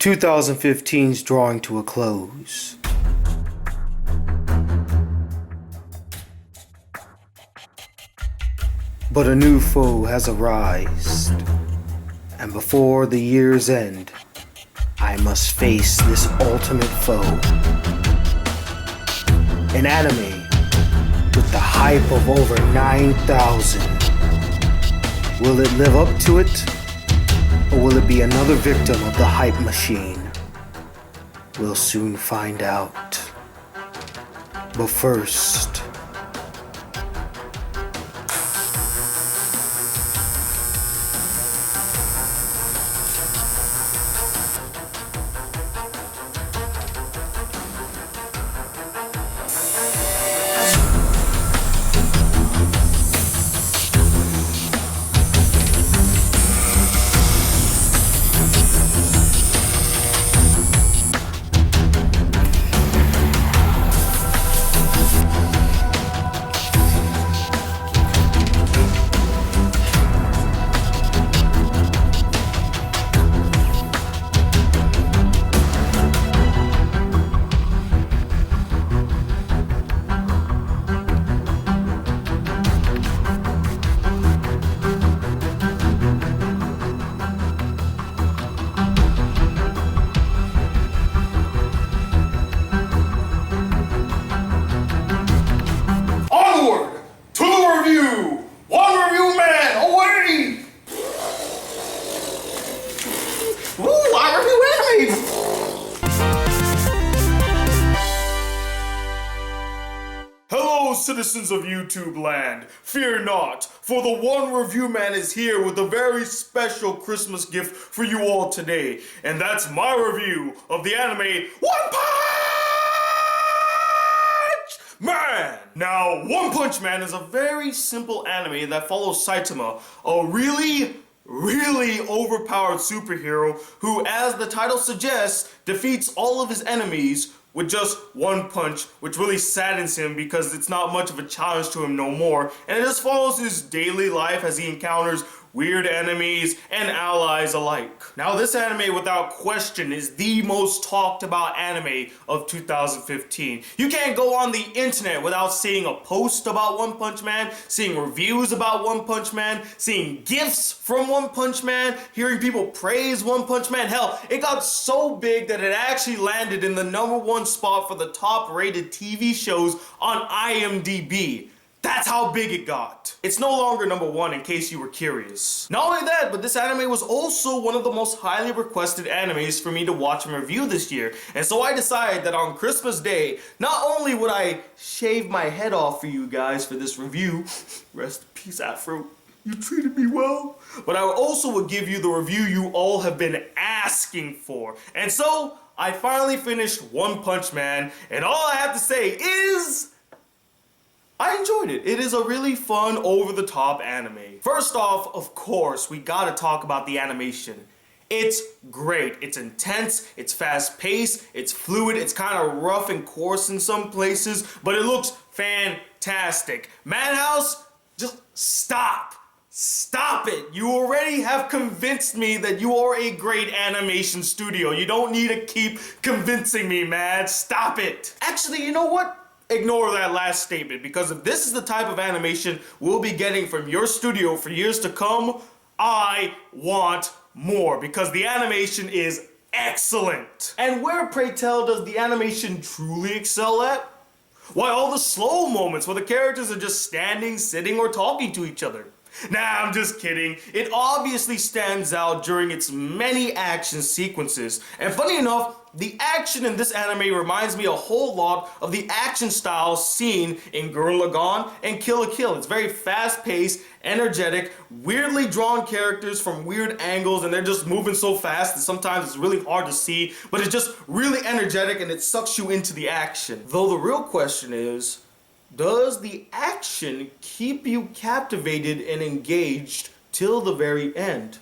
2015's drawing to a close. But a new foe has arisen, and before the year's end, I must face this ultimate foe. An anime with the hype of over 9,000. Will it live up to it? Or will it be another victim of the hype machine? We'll soon find out. But first, citizens of YouTube land, fear not, for the One Review Man is here with a very special Christmas gift for you all today, and that's my review of the anime One Punch Man! Now, One Punch Man is a very simple anime that follows Saitama, a really overpowered superhero who, as the title suggests, defeats all of his enemies with just one punch, which really saddens him because it's not much of a challenge to him no more, and it just follows his daily life as he encounters weird enemies and allies alike. Now, this anime, without question, is the most talked about anime of 2015. You can't go on the internet without seeing a post about One Punch Man, seeing reviews about One Punch Man, seeing GIFs from One Punch Man, hearing people praise One Punch Man. Hell, it got so big that it actually landed in the #1 spot for the top rated TV shows on IMDb. That's how big it got. It's no longer #1 in case you were curious. Not only that, but this anime was also one of the most highly requested animes for me to watch and review this year. And so I decided that on Christmas Day, not only would I shave my head off for you guys for this review, rest in peace Afro, you treated me well, but I also would give you the review you all have been asking for. And so I finally finished One Punch Man, and all I have to say is I enjoyed it. It is a really fun, over-the-top anime. First off, of course, we gotta talk about the animation. It's great. It's intense, it's fast-paced, it's fluid, it's kind of rough and coarse in some places, but it looks fantastic. Madhouse, just stop. Stop it! You already have convinced me that you are a great animation studio. You don't need to keep convincing me, man. Stop it! Actually, you know what? Ignore that last statement, because if this is the type of animation we'll be getting from your studio for years to come, I want more, because the animation is excellent. And where, pray tell, does the animation truly excel at? Why, all the slow moments where the characters are just standing, sitting, or talking to each other. Nah, I'm just kidding. It obviously stands out during its many action sequences. And funny enough, the action in this anime reminds me a whole lot of the action styles seen in Gurren Lagann and Kill la Kill. It's very fast-paced, energetic, weirdly drawn characters from weird angles, and they're just moving so fast that sometimes it's really hard to see, but it's just really energetic and it sucks you into the action. Though the real question is, does the action keep you captivated and engaged till the very end?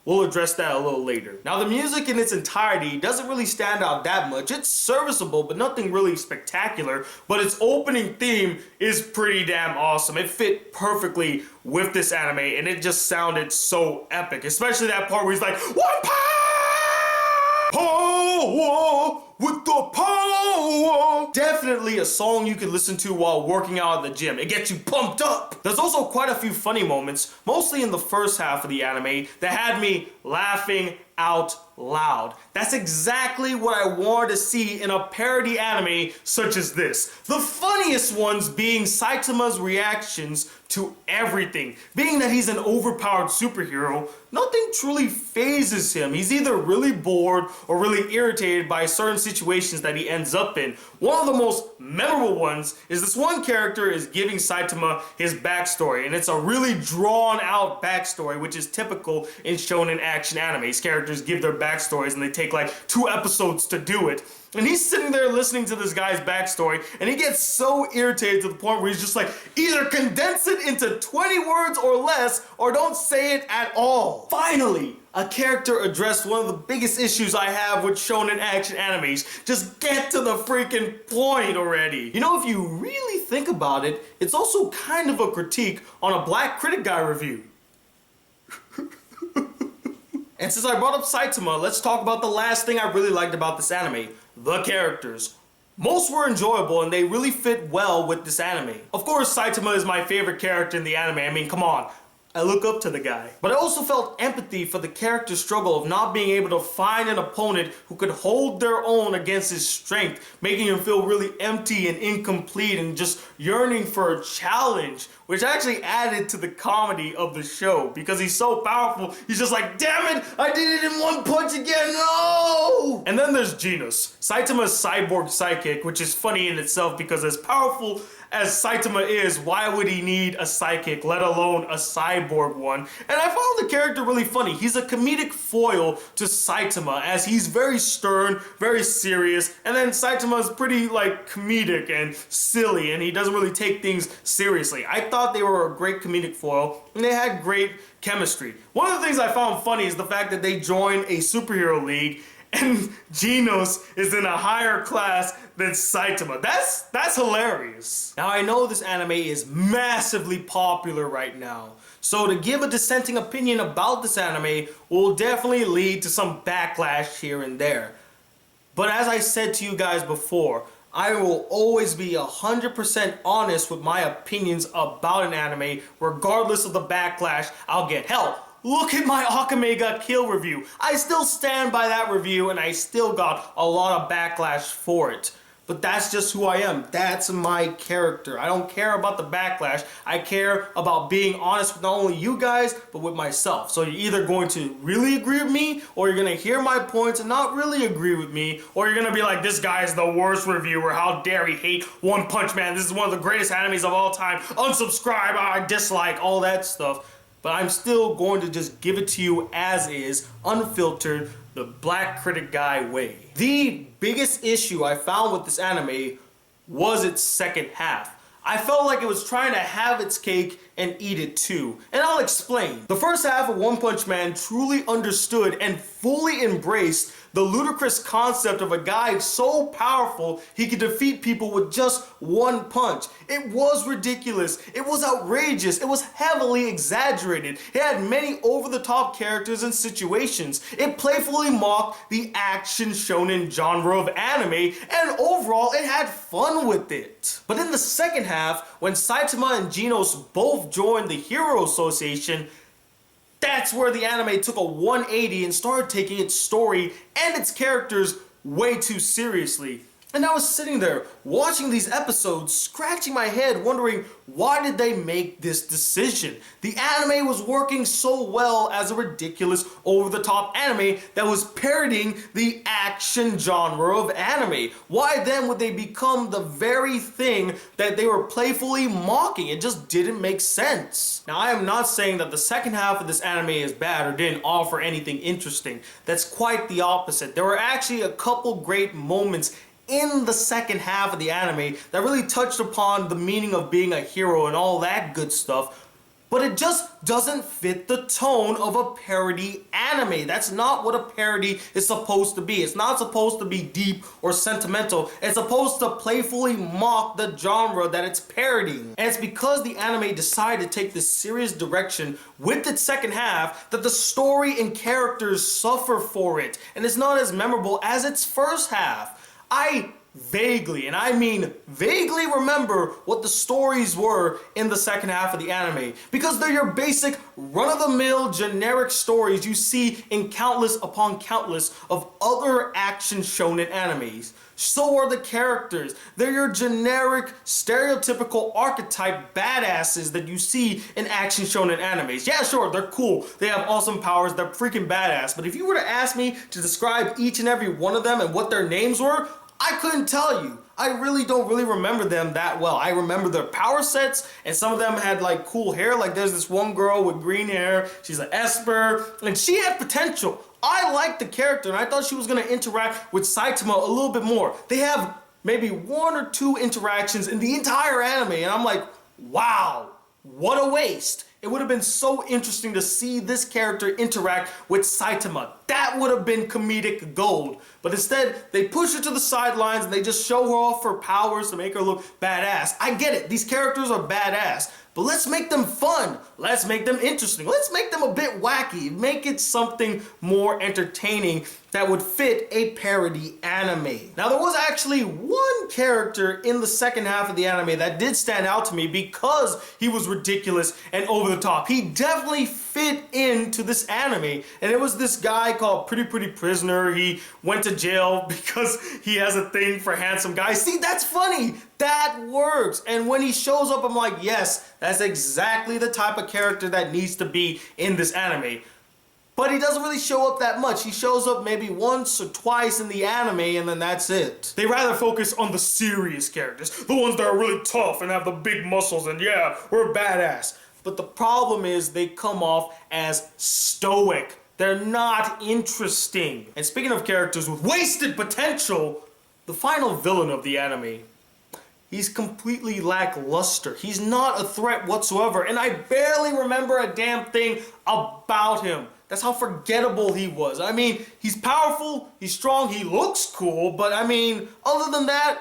We'll address that a little later. Now, the music in its entirety doesn't really stand out that much. It's serviceable, but nothing really spectacular. But its opening theme is pretty damn awesome. It fit perfectly with this anime, and it just sounded so epic. Especially that part where he's like, "One punch!" Power with the power. Definitely a song you can listen to while working out at the gym. It gets you pumped up. There's also quite a few funny moments, mostly in the first half of the anime, that had me laughing out loud. That's exactly what I wanted to see in a parody anime such as this. The funniest ones being Saitama's reactions to everything. Being that he's an overpowered superhero, nothing truly phases him. He's either really bored or really irritated by certain situations that he ends up in. One of the most memorable ones is this one character is giving Saitama his backstory, and it's a really drawn out backstory, which is typical in shonen action animes. Characters give their backstories and they take like 2 episodes to do it. And he's sitting there listening to this guy's backstory, and he gets so irritated to the point where he's just like, either condense it into 20 words or less, or don't say it at all. Finally, a character addressed one of the biggest issues I have with shonen action animes. Just get to the freaking point already. You know, if you really think about it, it's also kind of a critique on a Black Critic Guy review. And since I brought up Saitama, let's talk about the last thing I really liked about this anime. The characters. Most were enjoyable and they really fit well with this anime. Of course, Saitama is my favorite character in the anime. I mean, come on. I look up to the guy. But I also felt empathy for the character's struggle of not being able to find an opponent who could hold their own against his strength, making him feel really empty and incomplete and just yearning for a challenge, which actually added to the comedy of the show because he's so powerful. He's just like, damn it, I did it in one punch again, no! And then there's Genos, Saitama's cyborg sidekick, which is funny in itself because as powerful as Saitama is, why would he need a sidekick, let alone a cyborg one? And I found the character really funny. He's a comedic foil to Saitama, as he's very stern, very serious, and then Saitama's pretty like comedic and silly, and he doesn't really take things seriously. I thought they were a great comedic foil, and they had great chemistry. One of the things I found funny is the fact that they joined a superhero league, and Genos is in a higher class than Saitama. That's hilarious. Now I know this anime is massively popular right now, so to give a dissenting opinion about this anime will definitely lead to some backlash here and there. But as I said to you guys before, I will always be 100% honest with my opinions about an anime, regardless of the backlash I'll get. Hell, look at my Akame ga Kill review. I still stand by that review and I still got a lot of backlash for it. But that's just who I am. That's my character. I don't care about the backlash. I care about being honest with not only you guys, but with myself. So you're either going to really agree with me, or you're going to hear my points and not really agree with me, or you're going to be like, this guy is the worst reviewer. How dare he hate One Punch Man? This is one of the greatest animes of all time. Unsubscribe, I dislike, all that stuff. But I'm still going to just give it to you as is, unfiltered, the Black Critic Guy way. The biggest issue I found with this anime was its second half. I felt like it was trying to have its cake and eat it too. And I'll explain. The first half of One Punch Man truly understood and fully embraced the ludicrous concept of a guy so powerful he could defeat people with just one punch. It was ridiculous. It was outrageous. It was heavily exaggerated. It had many over-the-top characters and situations. It playfully mocked the action shonen genre of anime, and overall it had fun with it. But in the second half, when Saitama and Genos both joined the Hero Association, that's where the anime took a 180 and started taking its story and its characters way too seriously. And I was sitting there watching these episodes, scratching my head, wondering, why did they make this decision? The anime was working so well as a ridiculous, over-the-top anime that was parodying the action genre of anime. Why then would they become the very thing that they were playfully mocking? It just didn't make sense. Now, I am not saying that the second half of this anime is bad or didn't offer anything interesting. That's quite the opposite. There were actually a couple great moments in the second half of the anime that really touched upon the meaning of being a hero and all that good stuff. but it just doesn't fit the tone of a parody anime. That's not what a parody is supposed to be. It's not supposed to be deep or sentimental. It's supposed to playfully mock the genre that it's parodying. And it's because the anime decided to take this serious direction with its second half that the story and characters suffer for it, and it's not as memorable as its first half. I vaguely, and I mean vaguely, remember what the stories were in the second half of the anime, because they're your basic run-of-the-mill generic stories you see in countless upon countless of other action shonen animes. So are the characters. They're your generic, stereotypical archetype badasses that you see in action shonen animes. Yeah, sure, they're cool. They have awesome powers. They're freaking badass. But if you were to ask me to describe each and every one of them and what their names were, I couldn't tell you. I really don't remember them that well. I remember their power sets, and some of them had like cool hair. Like there's this one girl with green hair. She's an Esper, and she had potential. I liked the character, and I thought she was gonna interact with Saitama a little bit more. They have maybe 1 or 2 interactions in the entire anime, and I'm like, wow, what a waste. It would have been so interesting to see this character interact with Saitama. That would have been comedic gold. But instead, they push her to the sidelines and they just show her off her powers to make her look badass. I get it, these characters are badass, but let's make them fun. Let's make them interesting. Let's make them a bit wacky. Make it something more entertaining that would fit a parody anime. Now, there was actually one character in the second half of the anime that did stand out to me because he was ridiculous and over the top. He definitely fit into this anime, and it was this guy called Pretty Prisoner. He went to jail because he has a thing for handsome guys. See, that's funny. That works. And when he shows up, I'm like, yes, that's exactly the type of character that needs to be in this anime. But he doesn't really show up that much. He shows up maybe once or twice in the anime, and then that's it. They rather focus on the serious characters, the ones that are really tough and have the big muscles and yeah, we're badass. But the problem is they come off as stoic. They're not interesting. And speaking of characters with wasted potential, the final villain of the anime, he's completely lackluster. He's not a threat whatsoever, and I barely remember a damn thing about him. That's how forgettable he was. I mean, he's powerful, he's strong, he looks cool, but I mean, other than that,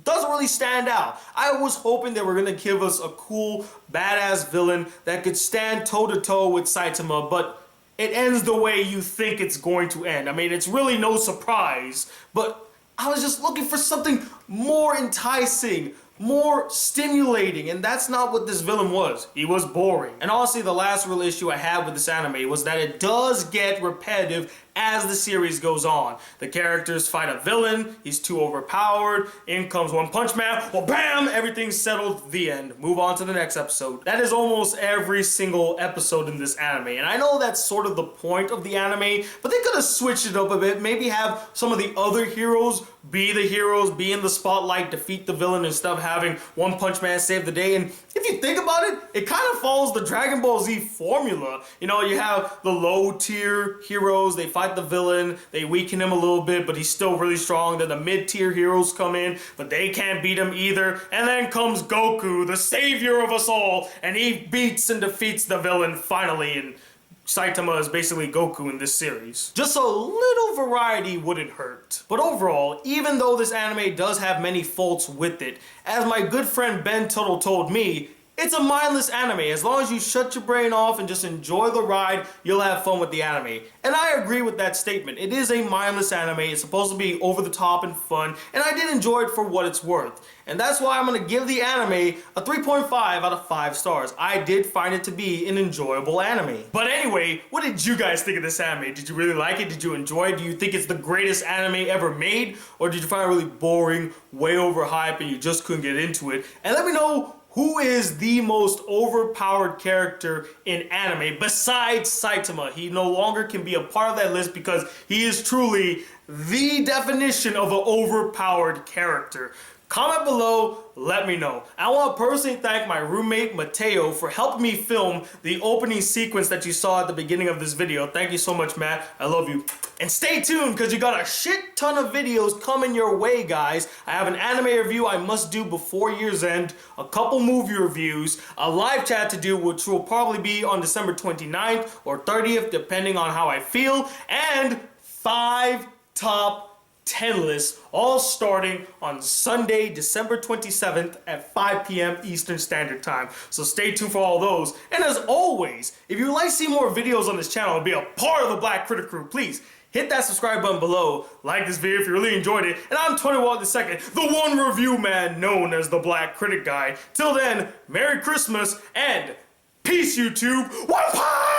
doesn't really stand out. I was hoping they were gonna give us a cool, badass villain that could stand toe-to-toe with Saitama, but it ends the way you think it's going to end. I mean, it's really no surprise, but I was just looking for something more enticing, more stimulating, and that's not what this villain was. He was boring. And honestly, the last real issue I had with this anime was that it does get repetitive as the series goes on. The characters fight a villain, he's too overpowered, in comes One Punch Man, well bam, everything's settled, the end. Move on to the next episode. That is almost every single episode in this anime, and I know that's sort of the point of the anime, but they could have switched it up a bit, maybe have some of the other heroes be the heroes, be in the spotlight, defeat the villain, instead of having One Punch Man save the day. And if you think about it, it kind of follows the Dragon Ball Z formula. You know, you have the low tier heroes, they fight the villain, they weaken him a little bit, but he's still really strong. Then the mid-tier heroes come in, but they can't beat him either. And then comes Goku, the savior of us all, and he beats and defeats the villain finally. And Saitama is basically Goku in this series. Just a little variety wouldn't hurt. But overall, even though this anime does have many faults with it, as my good friend Ben Tuttle told me, it's a mindless anime. As long as you shut your brain off and just enjoy the ride, you'll have fun with the anime. And I agree with that statement. It is a mindless anime. It's supposed to be over the top and fun, and I did enjoy it for what it's worth. And that's why I'm gonna give the anime a 3.5 out of 5 stars. I did find it to be an enjoyable anime. But anyway, what did you guys think of this anime? Did you really like it? Did you enjoy it? Do you think it's the greatest anime ever made? Or did you find it really boring, way overhyped, and you just couldn't get into it? And let me know, who is the most overpowered character in anime besides Saitama? He no longer can be a part of that list because he is truly the definition of an overpowered character. Comment below, let me know. I want to personally thank my roommate Mateo for helping me film the opening sequence that you saw at the beginning of this video. Thank you so much, Matt. I love you. And stay tuned because you got a shit ton of videos coming your way, guys. I have an anime review I must do before year's end, a couple movie reviews, a live chat to do, which will probably be on December 29th or 30th, depending on how I feel, and 5 top 10 lists, all starting on Sunday, December 27th at 5 p.m. Eastern Standard Time. So stay tuned for all those. And as always, if you'd like to see more videos on this channel and be a part of the Black Critic crew, please hit that subscribe button below, like this video if you really enjoyed it, and I'm 21 II, the one review man known as the Black Critic Guy. Till then, Merry Christmas and peace, YouTube. One pie!